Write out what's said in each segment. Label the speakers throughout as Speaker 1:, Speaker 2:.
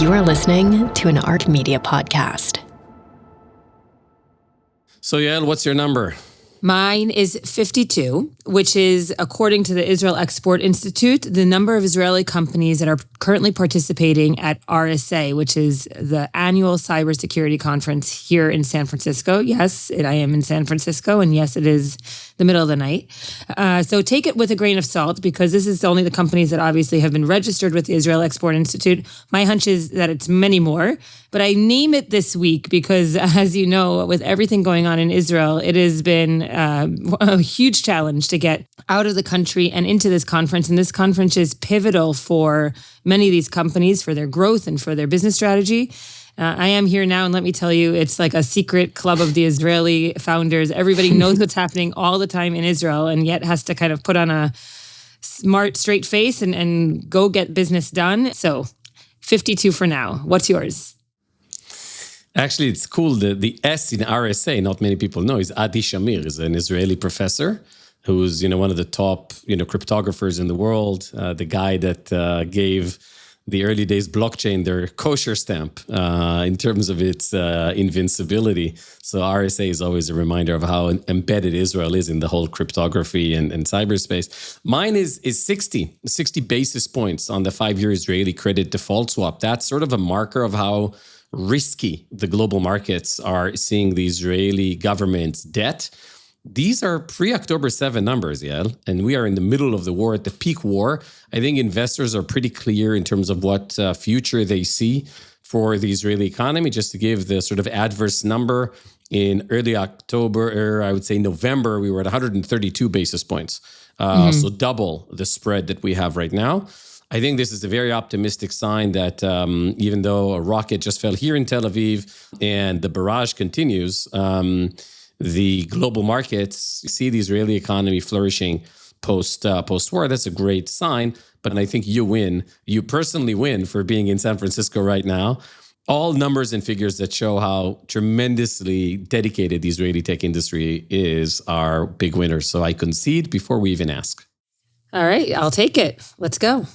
Speaker 1: You are listening to an Art Media podcast.
Speaker 2: So, Yael, what's your number?
Speaker 3: Mine is 52, which is, according to the Israel Export Institute, the number of Israeli companies that are currently participating at RSA, which is the annual cybersecurity conference here in San Francisco. Yes, I am in San Francisco, and yes, it is the middle of the night. So take it with a grain of salt, because this is only the companies that obviously have been registered with the Israel Export Institute. My hunch is that it's many more, but I name it this week because, as you know, with everything going on in Israel, it has been a huge challenge to get out of the country and into this conference. And this conference is pivotal for many of these companies, for their growth and for their business strategy. I am here now, and let me tell you, it's like a secret club of the Israeli founders. Everybody knows what's happening all the time in Israel, and yet has to kind of put on a smart, straight face and go get business done. So 52 for now. What's yours?
Speaker 2: Actually, it's cool. The S in RSA, not many people know, is Adi Shamir, is an Israeli professor who's one of the top cryptographers in the world. The guy that gave the early days blockchain their kosher stamp in terms of its invincibility. So RSA is always a reminder of how embedded Israel is in the whole cryptography and cyberspace. Mine is 60 basis points on the 5-year Israeli credit default swap. That's sort of a marker of how risky the global markets are seeing the Israeli government's debt. These are pre-October 7 numbers, Yael, and we are in the middle of the war, at the peak war. I think investors are pretty clear in terms of what future they see for the Israeli economy. Just to give the sort of adverse number, in early October, or I would say November, we were at 132 basis points. So double the spread that we have right now. I think this is a very optimistic sign that even though a rocket just fell here in Tel Aviv and the barrage continues, the global markets see the Israeli economy flourishing post-war. That's a great sign. But I think you win. You personally win for being in San Francisco right now. All numbers and figures that show how tremendously dedicated the Israeli tech industry is are big winners. So I concede before we even ask.
Speaker 3: All right, I'll take it. Let's go.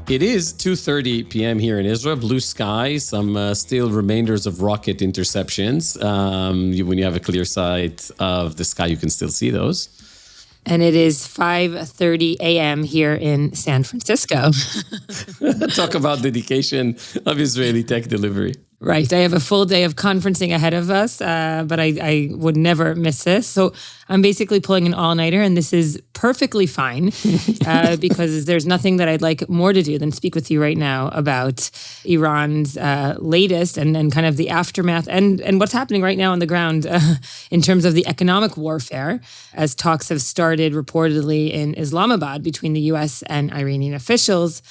Speaker 2: It is 2:30 p.m. here in Israel. Blue sky, some still remainders of rocket interceptions. When you have a clear sight of the sky, you can still see those.
Speaker 3: And it is 5:30 a.m. here in San Francisco.
Speaker 2: Talk about dedication of Israeli tech delivery.
Speaker 3: Right. I have a full day of conferencing ahead of us, but I would never miss this. So I'm basically pulling an all-nighter, and this is perfectly fine because there's nothing that I'd like more to do than speak with you right now about Iran's latest and kind of the aftermath and what's happening right now on the ground in terms of the economic warfare, as talks have started reportedly in Islamabad between the U.S. and Iranian officials.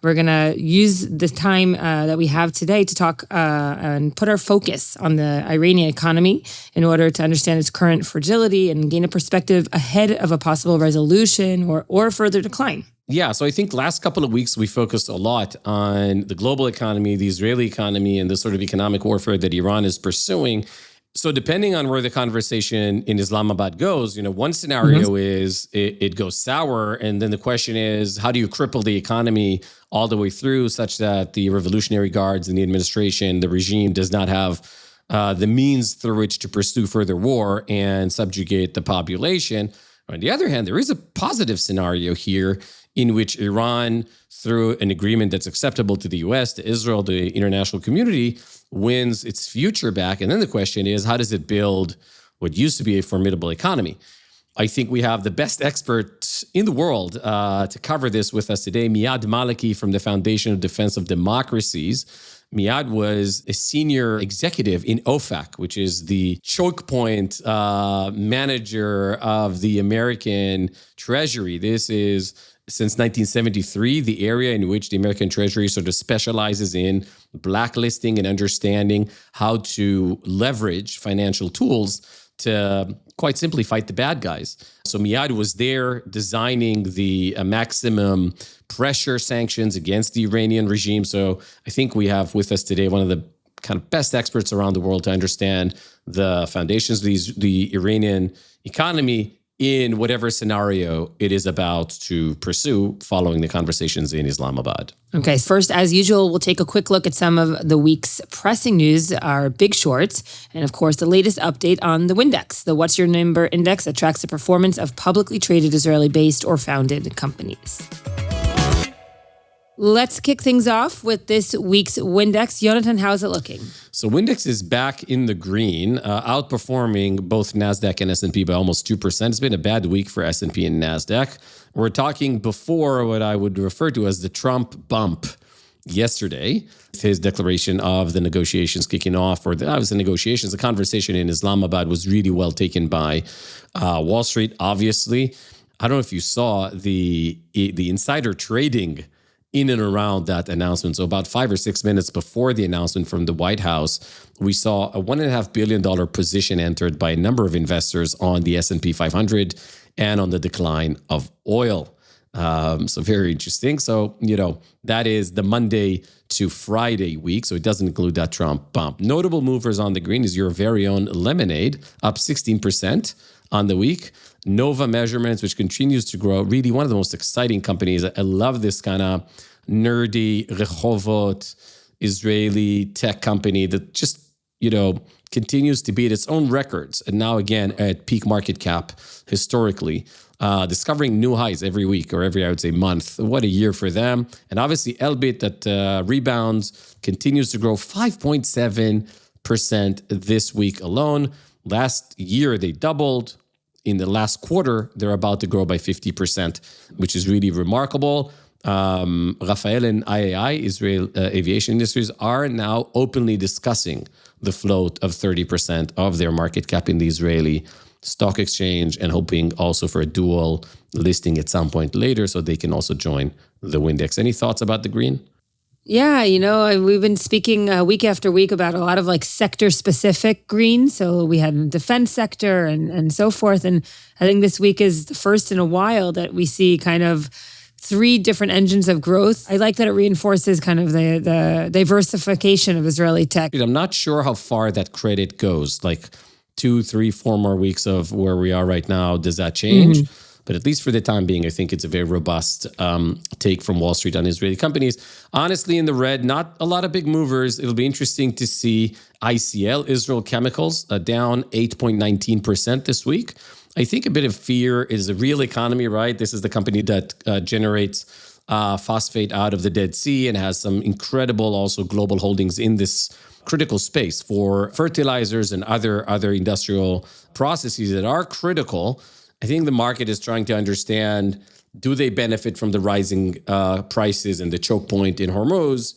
Speaker 3: We're going to use the time that we have today to talk and put our focus on the Iranian economy in order to understand its current fragility and gain a perspective ahead of a possible resolution or further decline.
Speaker 2: Yeah, so I think last couple of weeks we focused a lot on the global economy, the Israeli economy, and the sort of economic warfare that Iran is pursuing. So depending on where the conversation in Islamabad goes, one scenario is it goes sour. And then the question is, how do you cripple the economy all the way through such that the Revolutionary Guards and the administration, the regime, does not have the means through which to pursue further war and subjugate the population? On the other hand, there is a positive scenario here in which Iran, through an agreement that's acceptable to the U.S., to Israel, the international community, wins its future back. And then the question is, how does it build what used to be a formidable economy? I think we have the best expert in the world to cover this with us today, Maleki from the Foundation of Defense of Democracies. Miad was a senior executive in OFAC, which is the choke point manager of the American Treasury. This is, since 1973, the area in which the American Treasury sort of specializes in blacklisting and understanding how to leverage financial tools to quite simply fight the bad guys. So Miad was there designing the maximum pressure sanctions against the Iranian regime. So I think we have with us today one of the kind of best experts around the world to understand the foundations of the Iranian economy in whatever scenario it is about to pursue following the conversations in Islamabad.
Speaker 3: Okay, first, as usual, we'll take a quick look at some of the week's pressing news, our big shorts, and of course, the latest update on the WYNDEX, the What's Your Number Index that tracks the performance of publicly traded Israeli-based or founded companies. Let's kick things off with this week's WYNDEX. Yonatan, how's it looking?
Speaker 2: So WYNDEX is back in the green, outperforming both NASDAQ and S&P by almost 2%. It's been a bad week for S&P and NASDAQ. We're talking before what I would refer to as the Trump bump yesterday. His declaration of the negotiations kicking off, or the negotiations, the conversation in Islamabad was really well taken by Wall Street, obviously. I don't know if you saw the insider trading in and around that announcement. So about 5 or 6 minutes before the announcement from the White House, we saw a $1.5 billion position entered by a number of investors on the S&P 500 and on the decline of oil. So very interesting. So, that is the Monday to Friday week. So it doesn't include that Trump bump. Notable movers on the green is your very own Lemonade, up 16% on the week. Nova Measurements, which continues to grow, really one of the most exciting companies. I love this kind of nerdy Rehovot Israeli tech company that just, continues to beat its own records. And now again at peak market cap historically, discovering new highs every week or every, I would say, month. What a year for them. And obviously Elbit that rebounds, continues to grow 5.7% this week alone. Last year they doubled. In the last quarter, they're about to grow by 50%, which is really remarkable. Rafael and IAI, Israel Aviation Industries, are now openly discussing the float of 30% of their market cap in the Israeli stock exchange and hoping also for a dual listing at some point later so they can also join the WYNDEX. Any thoughts about the green?
Speaker 3: Yeah, we've been speaking week after week about a lot of sector-specific green. So we had the defense sector and so forth. And I think this week is the first in a while that we see kind of 3 different engines of growth. I like that it reinforces kind of the diversification of Israeli tech.
Speaker 2: I'm not sure how far that credit goes. 2, 3, 4 more weeks of where we are right now. Does that change? Mm-hmm. But at least for the time being, I think it's a very robust take from Wall Street on Israeli companies. Honestly, in the red, not a lot of big movers. It'll be interesting to see ICL, Israel Chemicals, down 8.19% this week. I think a bit of fear is the real economy, right? This is the company that generates phosphate out of the Dead Sea and has some incredible also global holdings in this critical space for fertilizers and other industrial processes that are critical. I think the market is trying to understand, do they benefit from the rising prices and the choke point in Hormuz,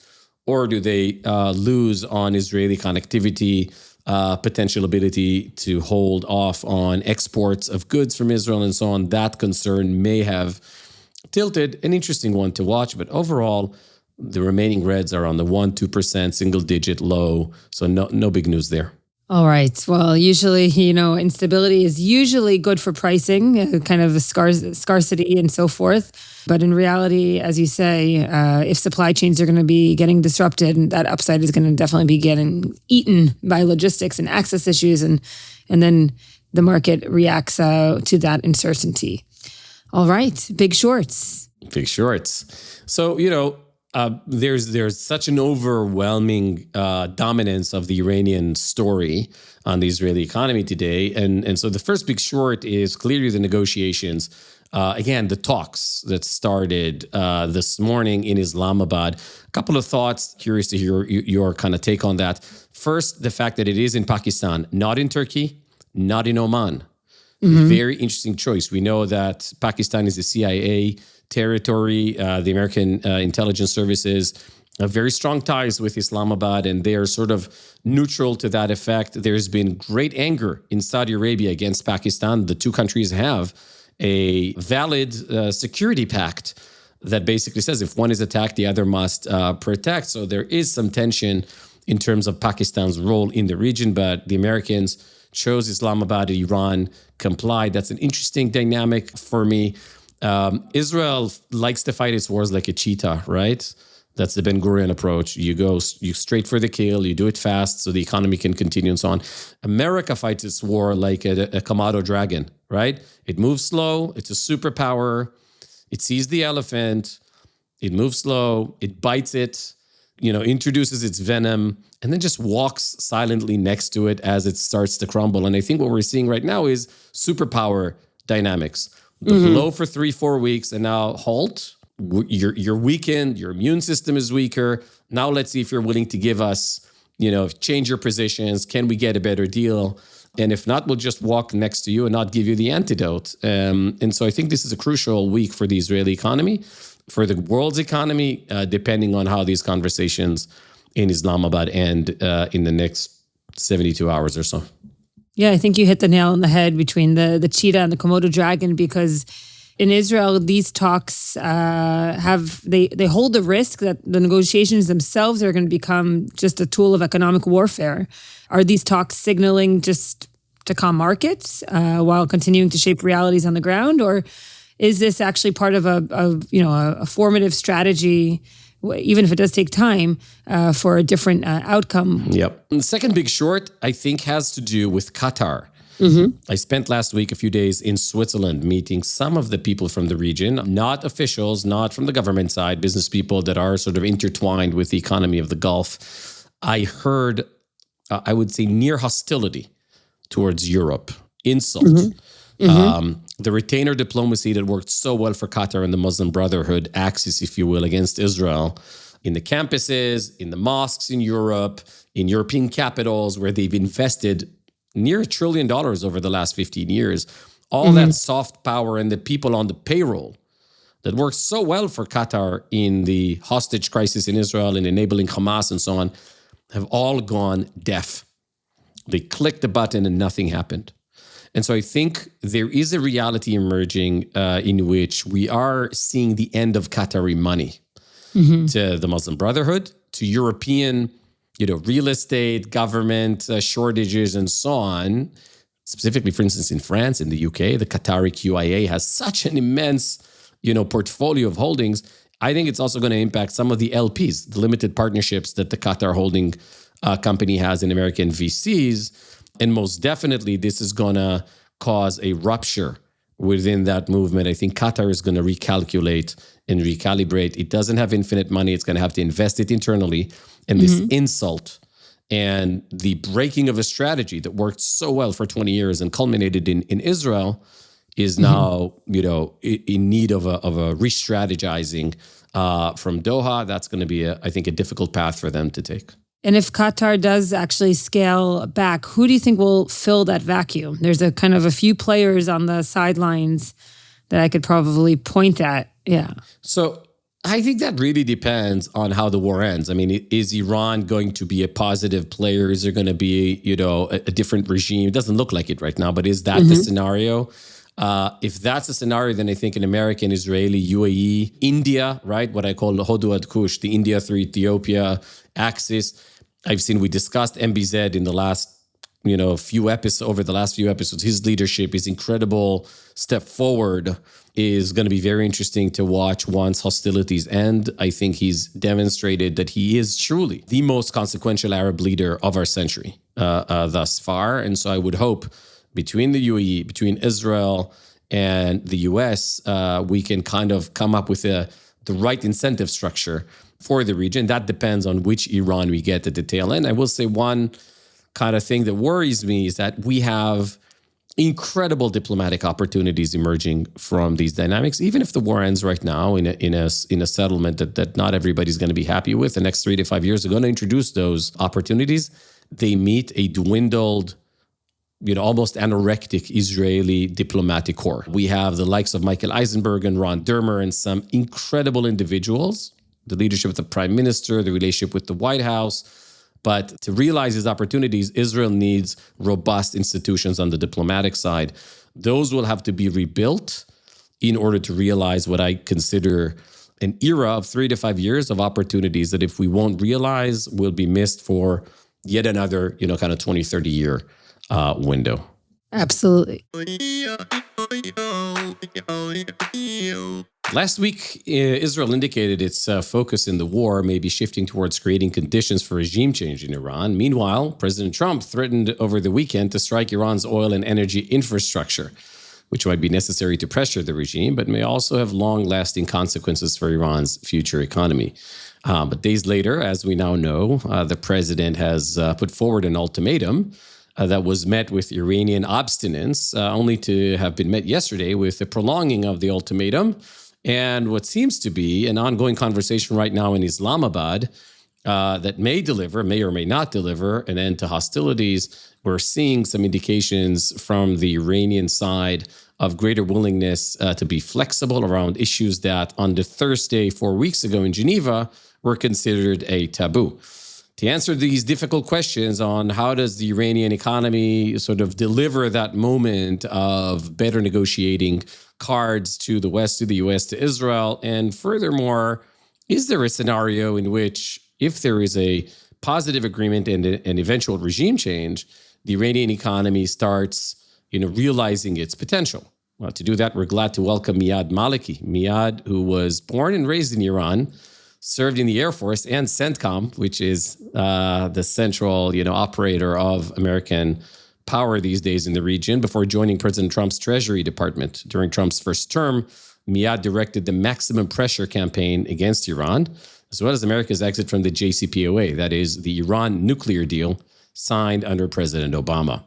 Speaker 2: or do they lose on Israeli connectivity, potential ability to hold off on exports of goods from Israel and so on? That concern may have tilted. An interesting one to watch, but overall, the remaining reds are on the 1-2% single-digit low, so no big news there.
Speaker 3: All right. Well, usually, instability is usually good for pricing, kind of a scarcity and so forth. But in reality, as you say, if supply chains are going to be getting disrupted, that upside is going to definitely be getting eaten by logistics and access issues. And then the market reacts to that uncertainty. All right. Big shorts.
Speaker 2: Big shorts. So, there's such an overwhelming dominance of the Iranian story on the Israeli economy today. And so the first big short is clearly the negotiations. Again, the talks that started this morning in Islamabad. A couple of thoughts, curious to hear your kind of take on that. First, the fact that it is in Pakistan, not in Turkey, not in Oman. Mm-hmm. Very interesting choice. We know that Pakistan is the CIA territory. The American intelligence services have very strong ties with Islamabad, and they are sort of neutral to that effect. There's been great anger in Saudi Arabia against Pakistan. The two countries have a valid security pact that basically says if one is attacked, the other must protect. So there is some tension in terms of Pakistan's role in the region, but the Americans chose Islamabad, Iran complied. That's an interesting dynamic for me. Israel likes to fight its wars like a cheetah, right? That's the Ben-Gurion approach. You straight for the kill, you do it fast so the economy can continue and so on. America fights its war like a Komodo dragon, right? It moves slow. It's a superpower. It sees the elephant. It moves slow. It bites it, introduces its venom, and then just walks silently next to it as it starts to crumble. And I think what we're seeing right now is superpower dynamics. The blow for 3-4 weeks and now halt. You're weakened. Your immune system is weaker. Now let's see if you're willing to give us, change your positions. Can we get a better deal? And if not, we'll just walk next to you and not give you the antidote. And so I think this is a crucial week for the Israeli economy, for the world's economy, depending on how these conversations in Islamabad end in the next 72 hours or so.
Speaker 3: Yeah, I think you hit the nail on the head between the cheetah and the Komodo dragon, because in Israel, these talks they hold the risk that the negotiations themselves are going to become just a tool of economic warfare. Are these talks signaling just to calm markets while continuing to shape realities on the ground, or is this actually part of a formative strategy, even if it does take time, for a different outcome?
Speaker 2: Yep. And the second big short, I think, has to do with Qatar. I spent last week a few days in Switzerland meeting some of the people from the region, not officials, not from the government side, business people that are sort of intertwined with the economy of the Gulf. I heard, I would say, near hostility towards Europe, insult. The retainer diplomacy that worked so well for Qatar and the Muslim Brotherhood axis, if you will, against Israel in the campuses, in the mosques in Europe, in European capitals where they've invested near $1 trillion over the last 15 years. All that soft power and the people on the payroll that worked so well for Qatar in the hostage crisis in Israel and enabling Hamas and so on have all gone deaf. They clicked the button and nothing happened. And so I think there is a reality emerging in which we are seeing the end of Qatari money to the Muslim Brotherhood, to European, real estate, government shortages, and so on. Specifically, for instance, in France, in the UK, the Qatari QIA has such an immense, portfolio of holdings. I think it's also going to impact some of the LPs, the limited partnerships that the Qatar holding company has in American VCs. And most definitely, this is going to cause a rupture within that movement. I think Qatar is going to recalculate and recalibrate. It doesn't have infinite money. It's going to have to invest it internally. And this insult and the breaking of a strategy that worked so well for 20 years and culminated in Israel is now, in need of a re-strategizing from Doha. That's going to be, I think, a difficult path for them to take.
Speaker 3: And if Qatar does actually scale back, who do you think will fill that vacuum? There's a kind of a few players on the sidelines that I could probably point at. Yeah.
Speaker 2: So I think that really depends on how the war ends. I mean, is Iran going to be a positive player? Is there going to be, a different regime? It doesn't look like it right now, but is that the scenario? If that's a scenario, then I think an American, Israeli, UAE, India, right? What I call the Hodwad Kush, the India through Ethiopia axis. We discussed MBZ in the last, over the last few episodes. His leadership, his incredible step forward is going to be very interesting to watch once hostilities end. I think he's demonstrated that he is truly the most consequential Arab leader of our century thus far. And so I would hope between the UAE, between Israel and the US, we can kind of come up with the right incentive structure for the region. That depends on which Iran we get at the tail end. I will say one kind of thing that worries me is that we have incredible diplomatic opportunities emerging from these dynamics. Even if the war ends right now in a settlement that not everybody's going to be happy with, the next 3 to 5 years are going to introduce those opportunities. They meet a dwindled, almost anorectic Israeli diplomatic corps. We have the likes of Michael Eisenberg and Ron Dermer and some incredible individuals, the leadership of the prime minister, the relationship with the White House. But to realize these opportunities, Israel needs robust institutions on the diplomatic side. Those will have to be rebuilt in order to realize what I consider an era of 3 to 5 years of opportunities that if we won't realize, will be missed for yet another, kind of 20, 30 year window.
Speaker 3: Absolutely.
Speaker 2: Last week, Israel indicated its focus in the war may be shifting towards creating conditions for regime change in Iran. Meanwhile, President Trump threatened over the weekend to strike Iran's oil and energy infrastructure, which might be necessary to pressure the regime, but may also have long-lasting consequences for Iran's future economy. But days later, as we now know, the president has put forward an ultimatum that was met with Iranian obstinance, only to have been met yesterday with the prolonging of the ultimatum and what seems to be an ongoing conversation right now in Islamabad that may or may not deliver an end to hostilities. We're seeing some indications from the Iranian side of greater willingness to be flexible around issues that on the Thursday 4 weeks ago in Geneva were considered a taboo. To answer these difficult questions on how does the Iranian economy sort of deliver that moment of better negotiating cards to the West, to the US, to Israel, and furthermore, is there a scenario in which if there is a positive agreement and an eventual regime change, the Iranian economy starts realizing its potential? Well, to do that, we're glad to welcome Miyad Maleki. Miyad, who was born and raised in Iran, served in the Air Force and CENTCOM, which is the central, operator of American power these days in the region, before joining President Trump's Treasury Department. During Trump's first term, Miyad directed the maximum pressure campaign against Iran, as well as America's exit from the JCPOA, that is the Iran nuclear deal signed under President Obama.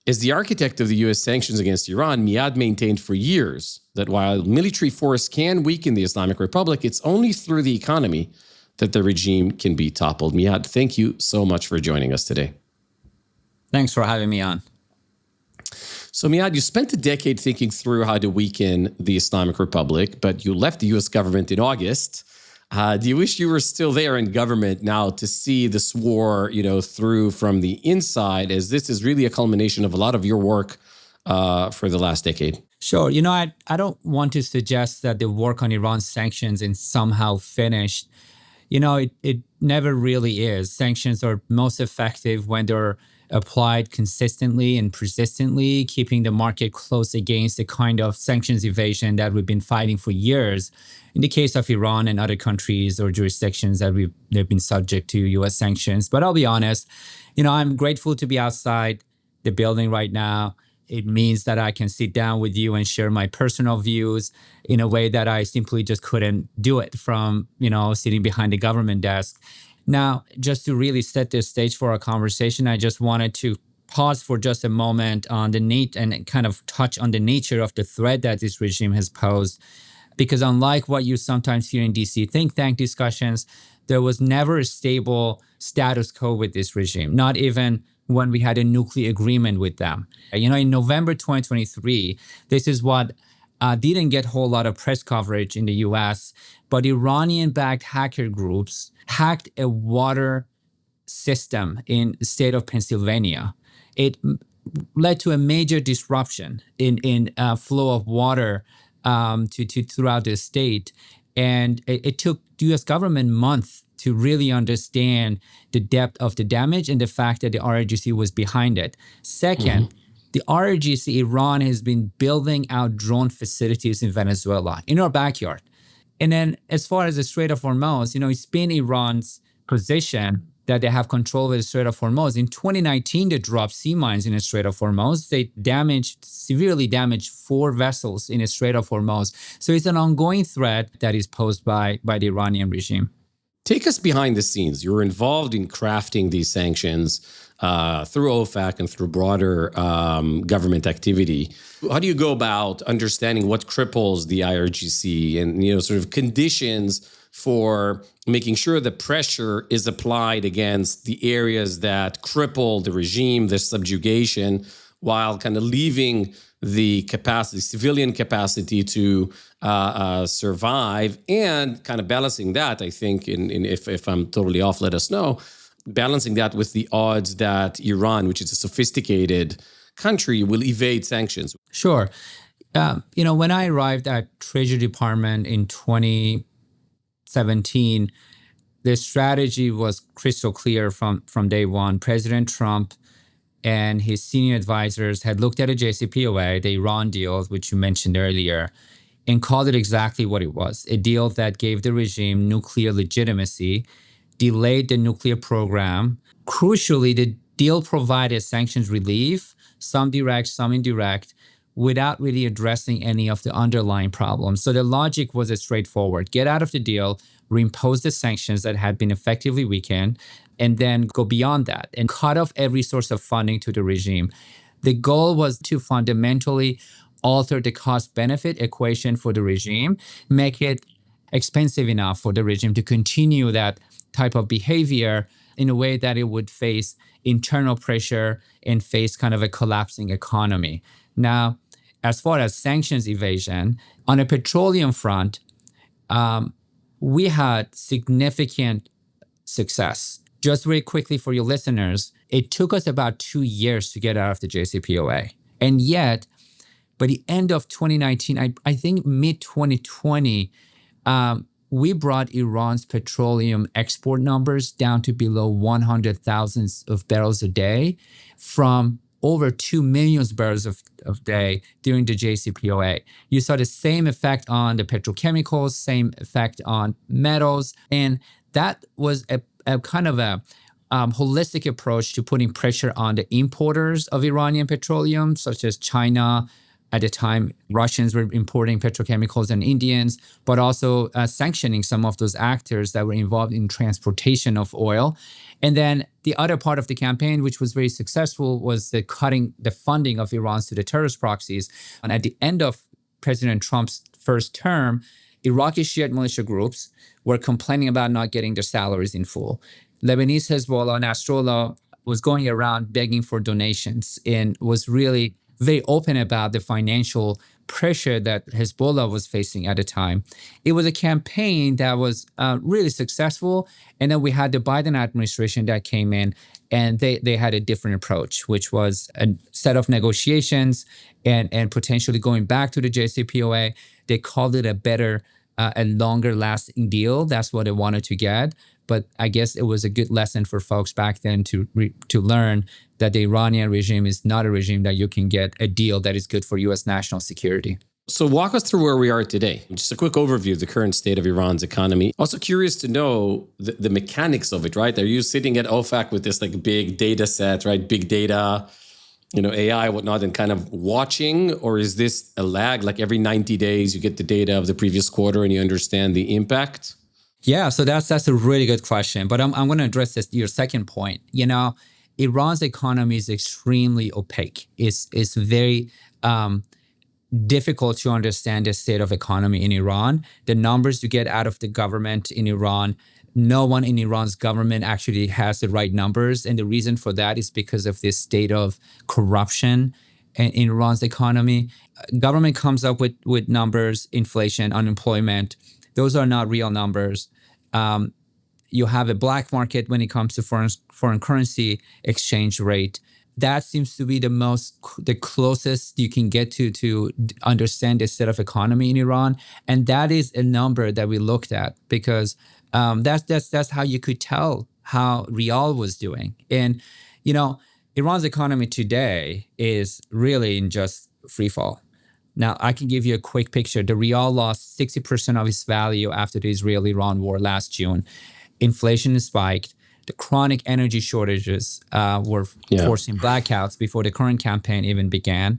Speaker 2: As the architect of the U.S. sanctions against Iran, Miyad maintained for years that while military force can weaken the Islamic Republic, it's only through the economy that the regime can be toppled. Miyad, thank you so much for joining us today.
Speaker 4: Thanks for having me on.
Speaker 2: So Miyad, you spent a decade thinking through how to weaken the Islamic Republic, but you left the U.S. government in August. Do you wish you were still there in government now to see this war, through from the inside, as this is really a culmination of a lot of your work for the last decade?
Speaker 4: Sure. I don't want to suggest that the work on Iran sanctions is somehow finished. It never really is. Sanctions are most effective when they're applied consistently and persistently, keeping the market close against the kind of sanctions evasion that we've been fighting for years. In the case of Iran and other countries or jurisdictions that they've been subject to U.S. sanctions. But I'll be honest, I'm grateful to be outside the building right now. It means that I can sit down with you and share my personal views in a way that I simply just couldn't do it from, sitting behind the government desk. Now, just to really set the stage for our conversation, I just wanted to pause for just a moment on and kind of touch on the nature of the threat that this regime has posed. Because unlike what you sometimes hear in DC think tank discussions, there was never a stable status quo with this regime, not even when we had a nuclear agreement with them. In November 2023, this is what didn't get a whole lot of press coverage in the US, but Iranian-backed hacker groups hacked a water system in the state of Pennsylvania. It led to a major disruption in flow of water to throughout the state. And it took the US government months to really understand the depth of the damage and the fact that the IRGC was behind it. Second, the IRGC, Iran has been building out drone facilities in Venezuela, in our backyard. And then as far as the Strait of Hormuz, it's been Iran's position that they have control over the Strait of Hormuz. In 2019, they dropped sea mines in the Strait of Hormuz. They severely damaged 4 vessels in the Strait of Hormuz. So it's an ongoing threat that is posed by the Iranian regime.
Speaker 2: Take us behind the scenes. You were involved in crafting these sanctions through OFAC and through broader government activity. How do you go about understanding what cripples the IRGC and sort of conditions for making sure the pressure is applied against the areas that cripple the regime, the subjugation, while kind of leaving the capacity, civilian capacity to survive, and kind of balancing that, I think, if I'm totally off, let us know, balancing that with the odds that Iran, which is a sophisticated country, will evade sanctions?
Speaker 4: Sure. When I arrived at Treasury Department in 2017, the strategy was crystal clear from day one. President Trump and his senior advisors had looked at a JCPOA, the Iran deal, which you mentioned earlier, and called it exactly what it was, a deal that gave the regime nuclear legitimacy, delayed the nuclear program. Crucially, the deal provided sanctions relief, some direct, some indirect, without really addressing any of the underlying problems. So the logic was straightforward. Get out of the deal, reimpose the sanctions that had been effectively weakened, and then go beyond that and cut off every source of funding to the regime. The goal was to fundamentally alter the cost-benefit equation for the regime, make it expensive enough for the regime to continue that type of behavior in a way that it would face internal pressure and face kind of a collapsing economy. Now, as far as sanctions evasion, on a petroleum front, we had significant success. Just very quickly for your listeners, it took us about 2 years to get out of the JCPOA. And yet, by the end of 2019, I think mid-2020, we brought Iran's petroleum export numbers down to below 100,000 of barrels a day from over 2 million barrels of day during the JCPOA. You saw the same effect on the petrochemicals, same effect on metals. And that was a kind of a holistic approach to putting pressure on the importers of Iranian petroleum, such as China. At the time, Russians were importing petrochemicals and Indians, but also sanctioning some of those actors that were involved in transportation of oil. And then the other part of the campaign, which was very successful, was the cutting the funding of Iran to the terrorist proxies. And at the end of President Trump's first term, Iraqi Shiite militia groups were complaining about not getting their salaries in full. Lebanese Hezbollah, Nasrallah was going around begging for donations and was really very open about the financial pressure that Hezbollah was facing at the time. It was a campaign that was really successful. And then we had the Biden administration that came in, and they had a different approach, which was a set of negotiations and potentially going back to the JCPOA. They called it a better, a longer lasting deal. That's what they wanted to get. But I guess it was a good lesson for folks back then to learn that the Iranian regime is not a regime that you can get a deal that is good for U.S. national security.
Speaker 2: So walk us through where we are today. Just a quick overview of the current state of Iran's economy. Also curious to know the mechanics of it, right? Are you sitting at OFAC with this like big data set, right? Big data, AI, whatnot, and kind of watching? Or is this a lag? Like every 90 days you get the data of the previous quarter and you understand the impact?
Speaker 4: Yeah, so that's a really good question. But I'm going to address your second point. Iran's economy is extremely opaque. It's very difficult to understand the state of economy in Iran. The numbers you get out of the government in Iran, no one in Iran's government actually has the right numbers. And the reason for that is because of this state of corruption in Iran's economy. Government comes up with numbers, inflation, unemployment. Those are not real numbers. You have a black market when it comes to foreign currency exchange rate. That seems to be the closest you can get to understand the state of economy in Iran. And that is a number that we looked at because that's how you could tell how Rial was doing. And, Iran's economy today is really in just free fall. Now, I can give you a quick picture. The Rial lost 60% of its value after the Israel-Iran war last June. Inflation spiked. The chronic energy shortages were forcing blackouts before the current campaign even began.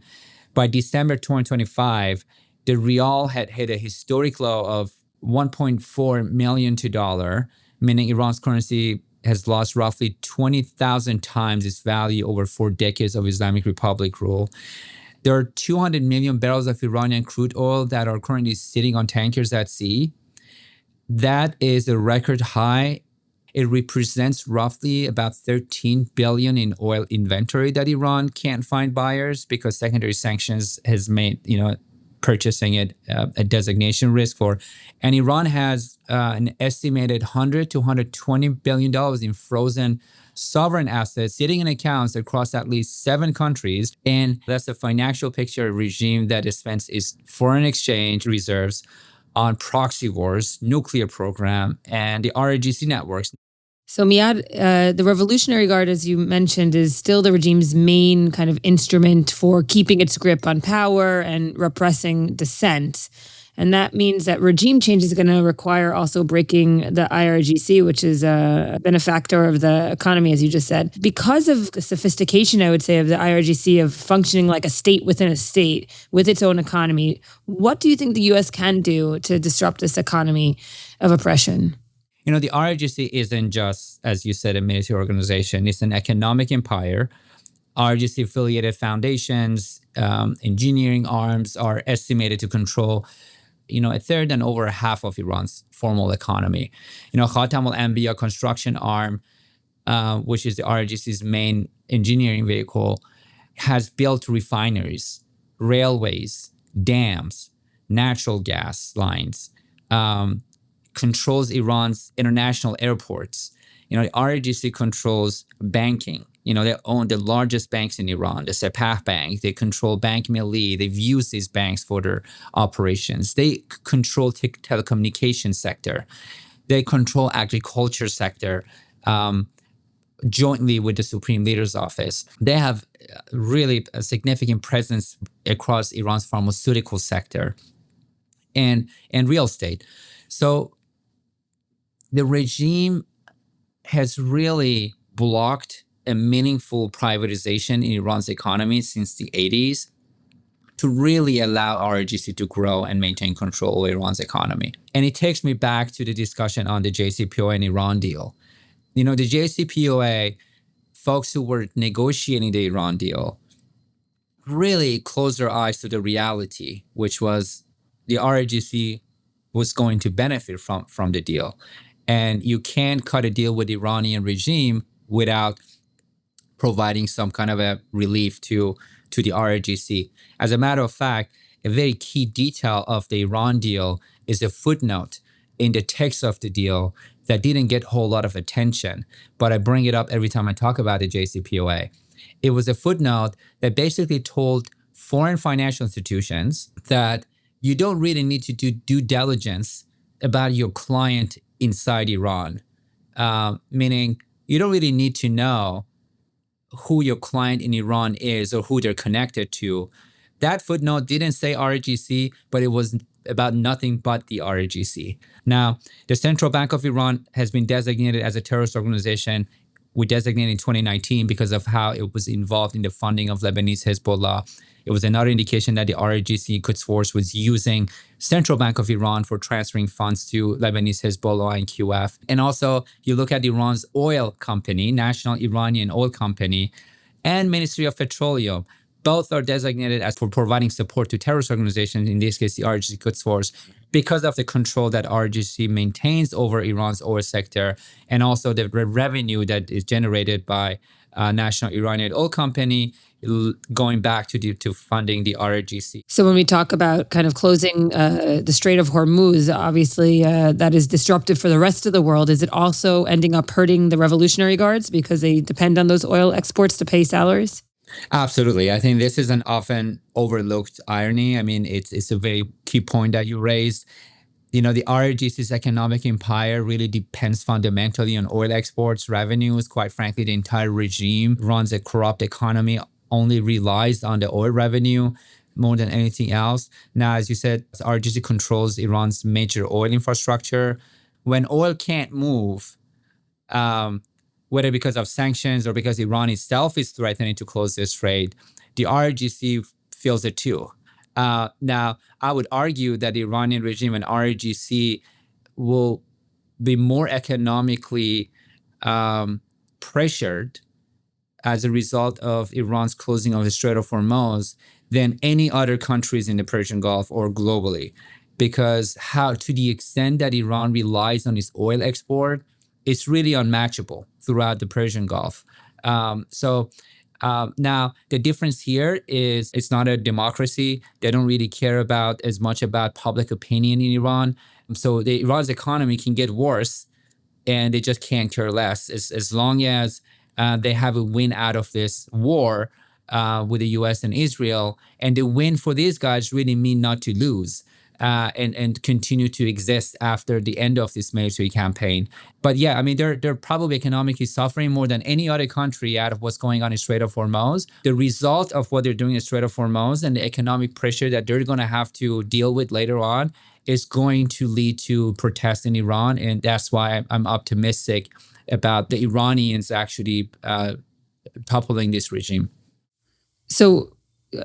Speaker 4: By December 2025, the Rial had hit a historic low of 1.4 million to dollar, meaning Iran's currency has lost roughly 20,000 times its value over 4 decades of Islamic Republic rule. There are 200 million barrels of Iranian crude oil that are currently sitting on tankers at sea. That is a record high. It represents roughly about 13 billion in oil inventory that Iran can't find buyers because secondary sanctions has made, purchasing it a designation risk for. And Iran has an estimated $100 to $120 billion in frozen sovereign assets sitting in accounts across at least 7 countries. And that's a financial picture regime that spends its foreign exchange reserves on proxy wars, nuclear program, and the IRGC networks.
Speaker 3: So Miad, the Revolutionary Guard, as you mentioned, is still the regime's main kind of instrument for keeping its grip on power and repressing dissent. And that means that regime change is going to require also breaking the IRGC, which is a benefactor of the economy, as you just said. Because of the sophistication, I would say, of the IRGC of functioning like a state within a state with its own economy, what do you think the U.S. can do to disrupt this economy of oppression?
Speaker 4: The IRGC isn't just, as you said, a military organization. It's an economic empire. IRGC-affiliated foundations, engineering arms are estimated to control, a third and over half of Iran's formal economy. Khatam al-Anbiya construction arm, which is the IRGC's main engineering vehicle, has built refineries, railways, dams, natural gas lines, controls Iran's international airports. The IRGC controls banking. They own the largest banks in Iran, the Sepah Bank. They control Bank Milli. They've used these banks for their operations. They control telecommunications sector. They control agriculture sector jointly with the Supreme Leader's Office. They have really a significant presence across Iran's pharmaceutical sector and real estate. So the regime has really blocked a meaningful privatization in Iran's economy since the 80s to really allow IRGC to grow and maintain control of Iran's economy. And it takes me back to the discussion on the JCPOA and Iran deal. The JCPOA, folks who were negotiating the Iran deal, really closed their eyes to the reality, which was the IRGC was going to benefit from the deal. And you can't cut a deal with the Iranian regime without providing some kind of a relief to the IRGC. As a matter of fact, a very key detail of the Iran deal is a footnote in the text of the deal that didn't get a whole lot of attention, but I bring it up every time I talk about the JCPOA. It was a footnote that basically told foreign financial institutions that you don't really need to do due diligence about your client inside Iran, meaning you don't really need to know who your client in Iran is or who they're connected to. That footnote didn't say IRGC, but it was about nothing but the IRGC. Now, the Central Bank of Iran has been designated as a terrorist organization. We designated in 2019 because of how it was involved in the funding of Lebanese Hezbollah. It was another indication that the IRGC Quds Force was using Central Bank of Iran for transferring funds to Lebanese Hezbollah and QF. And also, you look at Iran's oil company, National Iranian Oil Company, and Ministry of Petroleum. Both are designated as for providing support to terrorist organizations, in this case, the IRGC Quds Force, because of the control that IRGC maintains over Iran's oil sector and also the revenue that is generated by National Iranian Oil Company going back to funding the IRGC.
Speaker 3: So when we talk about kind of closing the Strait of Hormuz, obviously that is disruptive for the rest of the world. Is it also ending up hurting the Revolutionary Guards because they depend on those oil exports to pay salaries?
Speaker 4: Absolutely. I think this is an often overlooked irony. I mean, it's a very key point that you raised. The IRGC's economic empire really depends fundamentally on oil exports, revenues. Quite frankly, the entire regime runs a corrupt economy, only relies on the oil revenue more than anything else. Now, as you said, IRGC controls Iran's major oil infrastructure. When oil can't move, whether because of sanctions or because Iran itself is threatening to close this strait, the IRGC feels it too. Now, I would argue that the Iranian regime and IRGC will be more economically pressured as a result of Iran's closing of the Strait of Hormuz than any other countries in the Persian Gulf or globally. Because to the extent that Iran relies on its oil export, it's really unmatchable throughout the Persian Gulf. Now, the difference here is it's not a democracy. They don't really care as much about public opinion in Iran. So Iran's economy can get worse, and they just can't care less. As long as they have a win out of this war with the U.S. and Israel, and the win for these guys really mean not to lose. and continue to exist after the end of this military campaign. But yeah, I mean, they're probably economically suffering more than any other country out of what's going on in Strait of Hormuz. The result of what they're doing in Strait of Hormuz and the economic pressure that they're going to have to deal with later on is going to lead to protests in Iran. And that's why I'm optimistic about the Iranians actually toppling this regime.
Speaker 3: So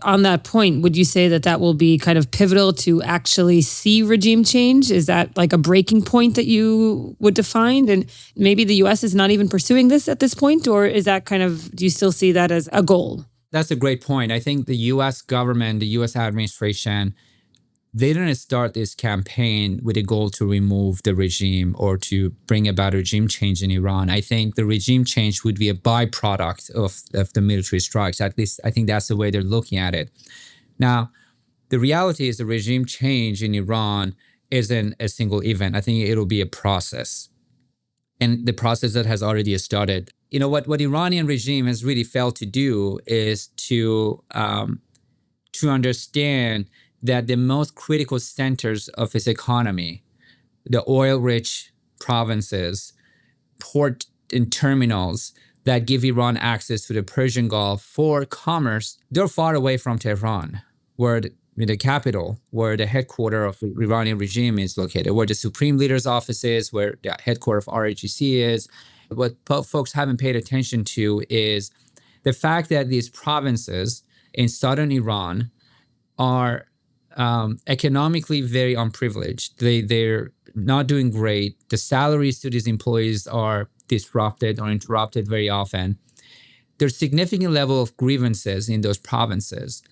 Speaker 3: on that point, would you say that that will be kind of pivotal to actually see regime change? Is that like a breaking point that you would define? And maybe the US is not even pursuing this at this point, or is that kind of, do you still see that as a goal?
Speaker 4: That's a great point. I think the US government, the US administration, they didn't start this campaign with a goal to remove the regime or to bring about regime change in Iran. I think the regime change would be a byproduct of the military strikes. At least I think that's the way they're looking at it. Now, the reality is the regime change in Iran isn't a single event. I think it'll be a process. And the process that has already started. You know, what Iranian regime has really failed to do is to understand that the most critical centers of its economy, the oil-rich provinces, port and terminals that give Iran access to the Persian Gulf for commerce, they're far away from Tehran, where the capital, where the headquarters of the Iranian regime is located, where the Supreme Leader's office is, where the headquarters of IRGC is. What folks haven't paid attention to is the fact that these provinces in southern Iran are economically very unprivileged. They're not doing great. The salaries to these employees are disrupted or interrupted very often. There's significant level of grievances in those provinces.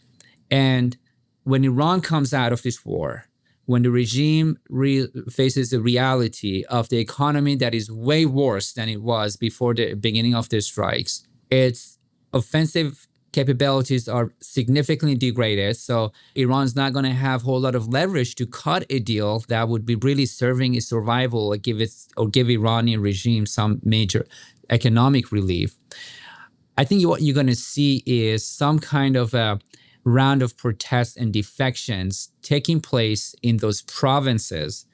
Speaker 4: And when Iran comes out of this war, when the regime faces the reality of the economy that is way worse than it was before the beginning of the strikes, its offensive capabilities are significantly degraded. So Iran's not going to have a whole lot of leverage to cut a deal that would be really serving its survival or give Iranian regime some major economic relief. I think what you're going to see is some kind of a round of protests and defections taking place in those provinces,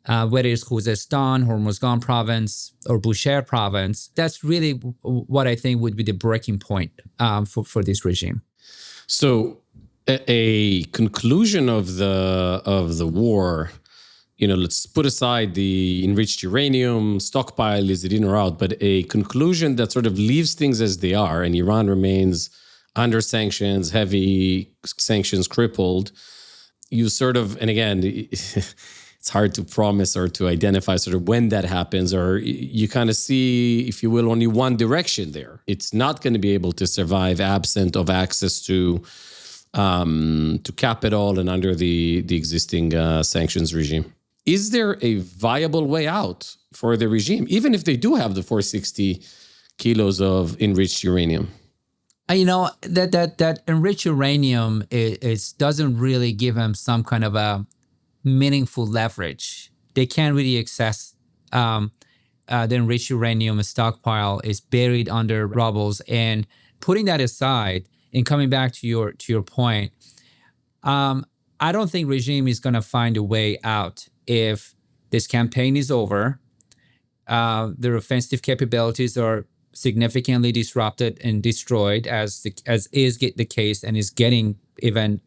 Speaker 4: whether it's Khuzestan, Hormozgan province, or Bushehr province. That's really what I think would be the breaking point for this regime.
Speaker 2: So a conclusion of the war, let's put aside the enriched uranium stockpile, is it in or out, but a conclusion that sort of leaves things as they are, and Iran remains under sanctions, heavy sanctions, crippled. You sort of, and again, it's hard to promise or to identify sort of when that happens, or you kind of see, if you will, only one direction there. It's not going to be able to survive absent of access to capital and under the existing sanctions regime. Is there a viable way out for the regime, even if they do have the 460 kilos of enriched uranium?
Speaker 4: That enriched uranium doesn't really give them some kind of a meaningful leverage. They can't really access the enriched uranium stockpile is buried under rubbles. And putting that aside and coming back to your point, I don't think regime is going to find a way out if this campaign is over. Their offensive capabilities are significantly disrupted and destroyed, as is the case, and is getting even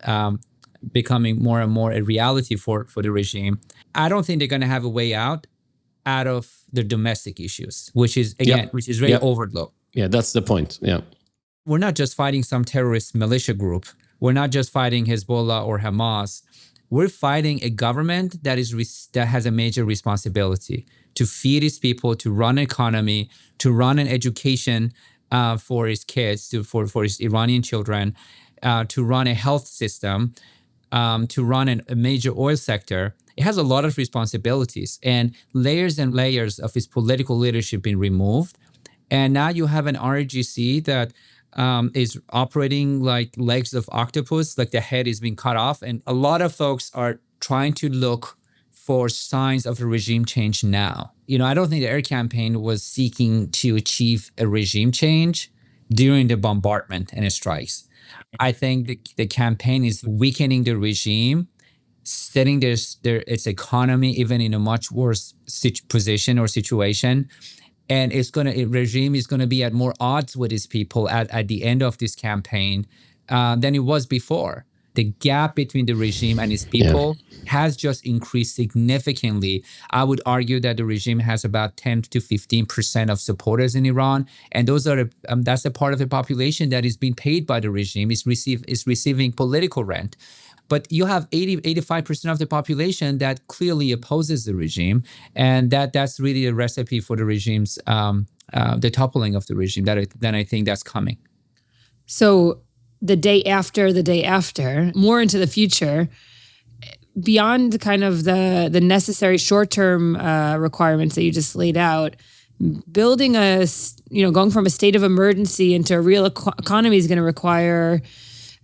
Speaker 4: becoming more and more a reality for the regime. I don't think they're going to have a way out of their domestic issues, which is very overlooked.
Speaker 2: Yeah, that's the point. Yeah.
Speaker 4: We're not just fighting some terrorist militia group. We're not just fighting Hezbollah or Hamas. We're fighting a government that has a major responsibility to feed its people, to run an economy, to run an education for its kids, for its Iranian children, to run a health system, to run a major oil sector. It has a lot of responsibilities, and layers of its political leadership being removed. And now you have an IRGC that is operating like legs of octopus, like the head is being cut off. And a lot of folks are trying to look for signs of a regime change now. I don't think the air campaign was seeking to achieve a regime change during the bombardment and the strikes. I think the campaign is weakening the regime setting its economy even in a much worse position or situation. And regime is going to be at more odds with its people at the end of this campaign than it was before. The gap between the regime and its people has just increased significantly. I would argue that the regime has about 10 to 15% of supporters in Iran, and that's a part of the population that is being paid by the regime, is receiving political rent. But you have 85% of the population that clearly opposes the regime, and that's really a recipe for the regime's the toppling of the regime. Then I think that's coming.
Speaker 3: So the day after, more into the future, beyond kind of the necessary short-term requirements that you just laid out, building going from a state of emergency into a real economy is going to require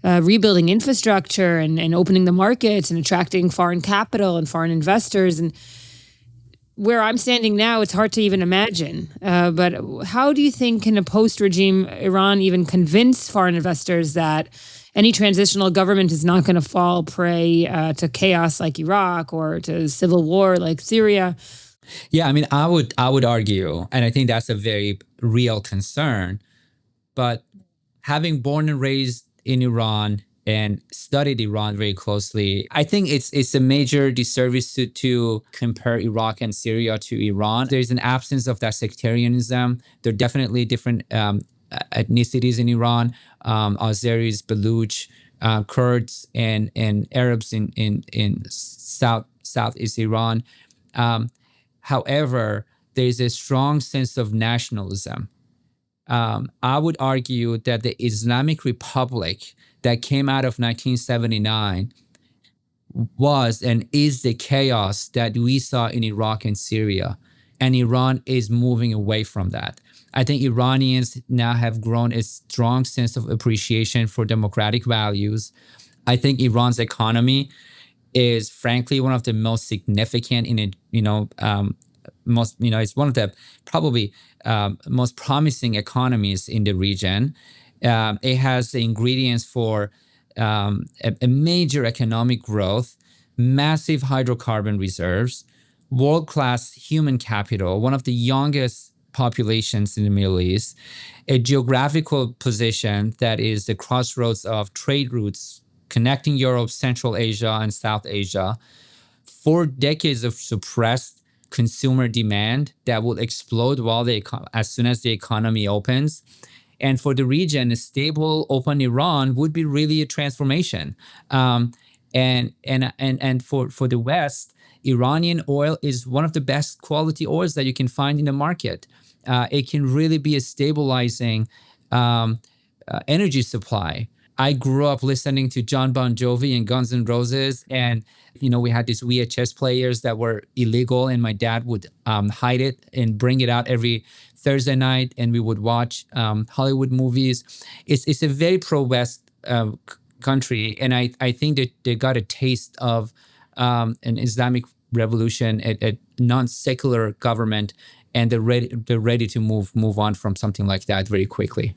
Speaker 3: rebuilding infrastructure and opening the markets and attracting foreign capital and foreign investors. And where I'm standing now, it's hard to even imagine. But how do you think can a post-regime Iran even convince foreign investors that any transitional government is not going to fall prey to chaos like Iraq or to civil war like Syria?
Speaker 4: Yeah, I mean, I would argue, and I think that's a very real concern. But having born and raised in Iran and studied Iran very closely, I think it's a major disservice to compare Iraq and Syria to Iran. There's an absence of that sectarianism. There are definitely different ethnicities in Iran: Azeris, Baluch, Kurds, and Arabs in southeast Iran. However, there's a strong sense of nationalism. I would argue that the Islamic Republic that came out of 1979 was and is the chaos that we saw in Iraq and Syria. And Iran is moving away from that. I think Iranians now have grown a strong sense of appreciation for democratic values. I think Iran's economy is frankly one of the most significant it's one of the probably most promising economies in the region. It has the ingredients for a major economic growth, massive hydrocarbon reserves, world-class human capital, one of the youngest populations in the Middle East, a geographical position that is the crossroads of trade routes connecting Europe, Central Asia, and South Asia, 4 decades of suppressed consumer demand that will explode as soon as the economy opens. And for the region, a stable, open Iran would be really a transformation. And for the West, Iranian oil is one of the best quality oils that you can find in the market. It can really be a stabilizing energy supply. I grew up listening to John Bon Jovi and Guns N' Roses, and we had these VHS players that were illegal, and my dad would hide it and bring it out every Thursday night, and we would watch Hollywood movies. It's a very pro-West country, and I think that they got a taste of an Islamic revolution, a non-secular government, and they're ready to move on from something like that very quickly.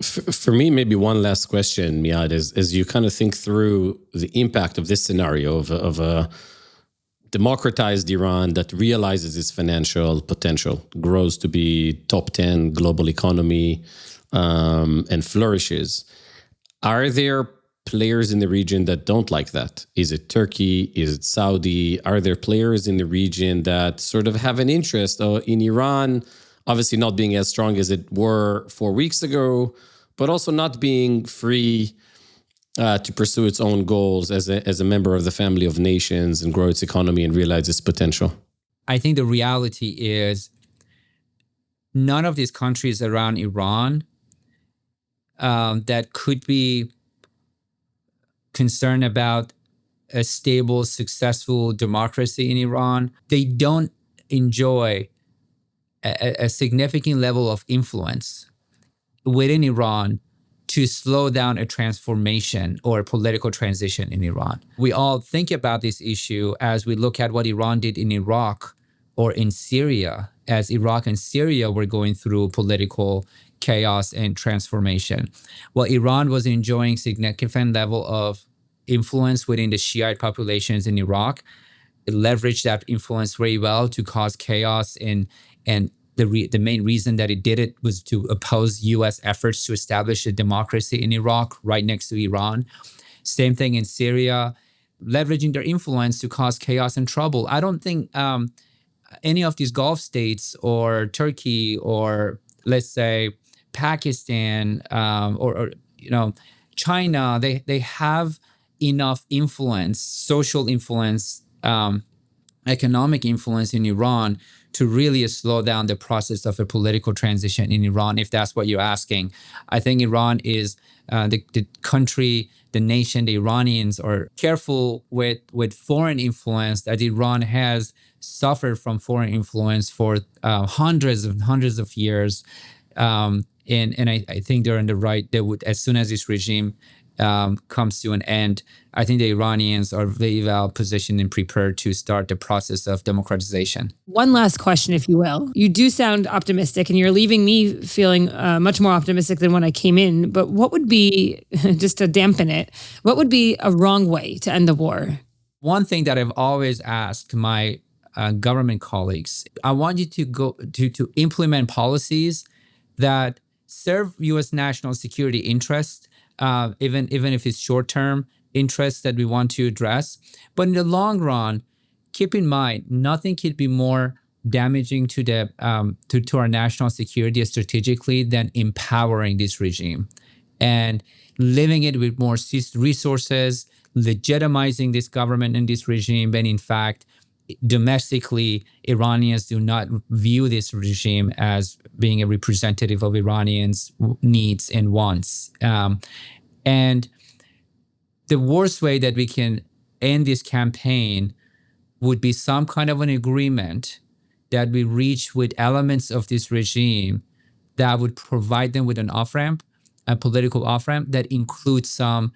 Speaker 2: For me, maybe one last question, Miad, as you kind of think through the impact of this scenario of a democratized Iran that realizes its financial potential, grows to be top 10 global economy, and flourishes. Are there players in the region that don't like that? Is it Turkey? Is it Saudi? Are there players in the region that sort of have an interest in Iran, obviously not being as strong as it were 4 weeks ago, but also not being free to pursue its own goals as a member of the family of nations and grow its economy and realize its potential?
Speaker 4: I think the reality is none of these countries around Iran that could be concerned about a stable, successful democracy in Iran, they don't enjoy a significant level of influence within Iran to slow down a transformation or a political transition in Iran. We all think about this issue as we look at what Iran did in Iraq or in Syria, as Iraq and Syria were going through political chaos and transformation. Well, Iran was enjoying significant level of influence within the Shiite populations in Iraq. It leveraged that influence very well to cause chaos, and the main reason that it did it was to oppose U.S. efforts to establish a democracy in Iraq right next to Iran. Same thing in Syria, leveraging their influence to cause chaos and trouble. I don't think any of these Gulf states or Turkey or let's say Pakistan or China, they have enough influence, social influence, economic influence in Iran to really slow down the process of a political transition in Iran, if that's what you're asking. I think Iran is the country, the nation, the Iranians are careful with foreign influence, that Iran has suffered from foreign influence for hundreds of years. And I think they're in the right. They would, as soon as this regime comes to an end, I think the Iranians are very well positioned and prepared to start the process of democratization.
Speaker 3: One last question, if you will. You do sound optimistic, and you're leaving me feeling much more optimistic than when I came in. But what would be, just to dampen it, what would be a wrong way to end the war?
Speaker 4: One thing that I've always asked my government colleagues, I want you to go to implement policies that serve U.S. national security interests, even if it's short-term interests that we want to address. But in the long run, keep in mind, nothing could be more damaging to the to our national security strategically than empowering this regime and living it with more resources, legitimizing this government and this regime. And in fact, domestically, Iranians do not view this regime as being a representative of Iranians' needs and wants. And the worst way that we can end this campaign would be some kind of an agreement that we reach with elements of this regime that would provide them with an off-ramp, a political off-ramp that includes some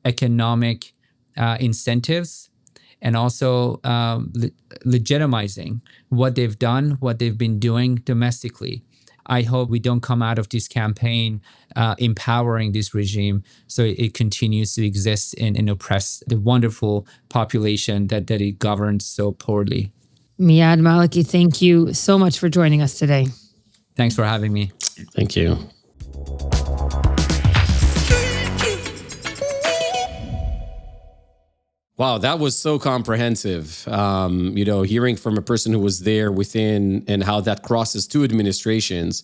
Speaker 4: economic incentives, and also legitimizing what they've done, what they've been doing domestically. I hope we don't come out of this campaign empowering this regime so it continues to exist and oppress the wonderful population that it governs so poorly.
Speaker 3: Miyad Maleki, thank you so much for joining us today.
Speaker 4: Thanks for having me.
Speaker 2: Thank you. Wow, that was so comprehensive. Hearing from a person who was there within and how that crosses two administrations,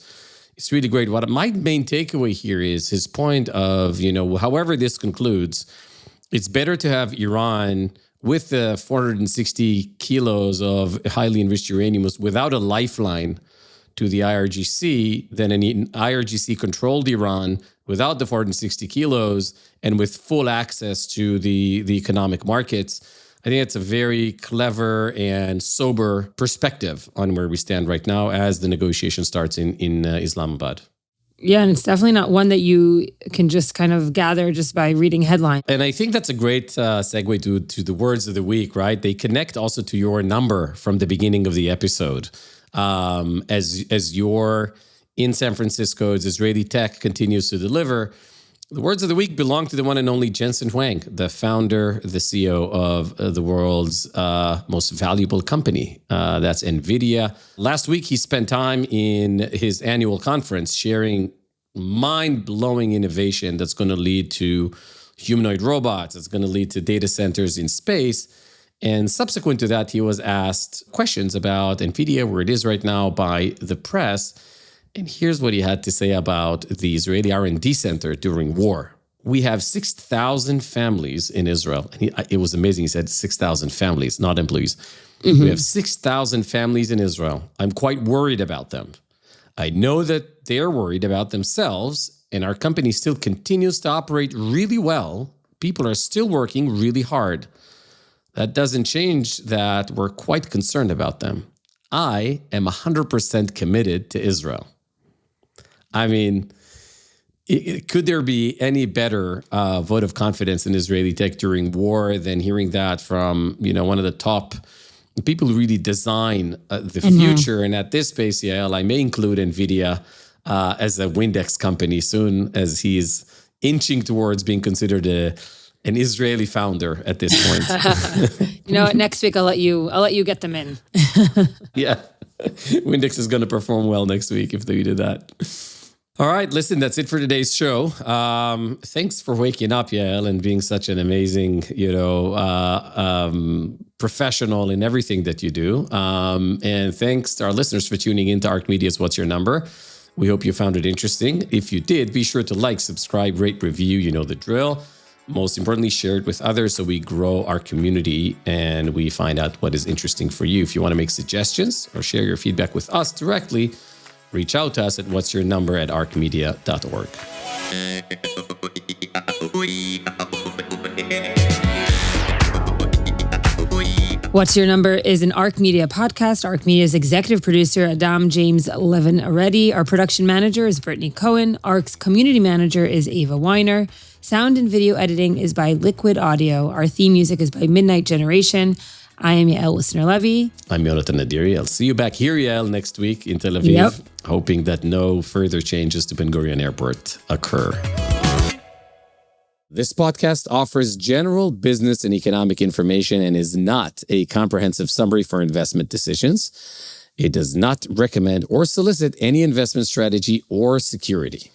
Speaker 2: it's really great. What my main takeaway here is his point of, however this concludes, it's better to have Iran with the 460 kilos of highly enriched uranium without a lifeline to the IRGC than an IRGC-controlled Iran without the 460 kilos and with full access to the economic markets. I think it's a very clever and sober perspective on where we stand right now as the negotiation starts in Islamabad.
Speaker 3: Yeah, and it's definitely not one that you can just kind of gather just by reading headlines.
Speaker 2: And I think that's a great segue to the words of the week, right? They connect also to your number from the beginning of the episode. As you're in San Francisco, as Israeli tech continues to deliver, the words of the week belong to the one and only Jensen Huang, the founder, the CEO of the world's most valuable company. That's NVIDIA. Last week, he spent time in his annual conference sharing mind-blowing innovation that's going to lead to humanoid robots. It's going to lead to data centers in space. And subsequent to that, he was asked questions about NVIDIA, where it is right now, by the press. And here's what he had to say about the Israeli R&D center during war. We have 6,000 families in Israel. And it was amazing. He said 6,000 families, not employees. Mm-hmm. We have 6,000 families in Israel. I'm quite worried about them. I know that they're worried about themselves, and our company still continues to operate really well. People are still working really hard. That doesn't change that we're quite concerned about them. I am 100% committed to Israel. I mean, could there be any better vote of confidence in Israeli tech during war than hearing that from, one of the top people who really design the future? And at this space, Yael, I may include NVIDIA as a WYNDEX company soon, as he's inching towards being considered an Israeli founder at this point.
Speaker 3: You know what? Next week I'll let you get them in.
Speaker 2: Yeah. WYNDEX is going to perform well next week if they do that. All right, listen, that's it for today's show. Thanks for waking up, Yael, and being such an amazing, professional in everything that you do. And thanks to our listeners for tuning into ARC Media's What's Your Number? We hope you found it interesting. If you did, be sure to like, subscribe, rate, review. You know the drill. Most importantly, share it with others so we grow our community and we find out what is interesting for you. If you want to make suggestions or share your feedback with us directly, reach out to us at whatsyournumber@arcmedia.org.
Speaker 3: What's Your Number is an ARC Media podcast. ARC Media's executive producer, Adam James Levin-Areди. Our production manager is Brittany Cohen. ARC's community manager is Ava Weiner. Sound and video editing is by Liquid Audio. Our theme music is by Midnight Generation. I am Yael Wissner-Levy.
Speaker 2: I'm Yonatan and Yael. I'll see you back here, Yael, next week in Tel Aviv, hoping that no further changes to Ben Gurion Airport occur. This podcast offers general business and economic information and is not a comprehensive summary for investment decisions. It does not recommend or solicit any investment strategy or security.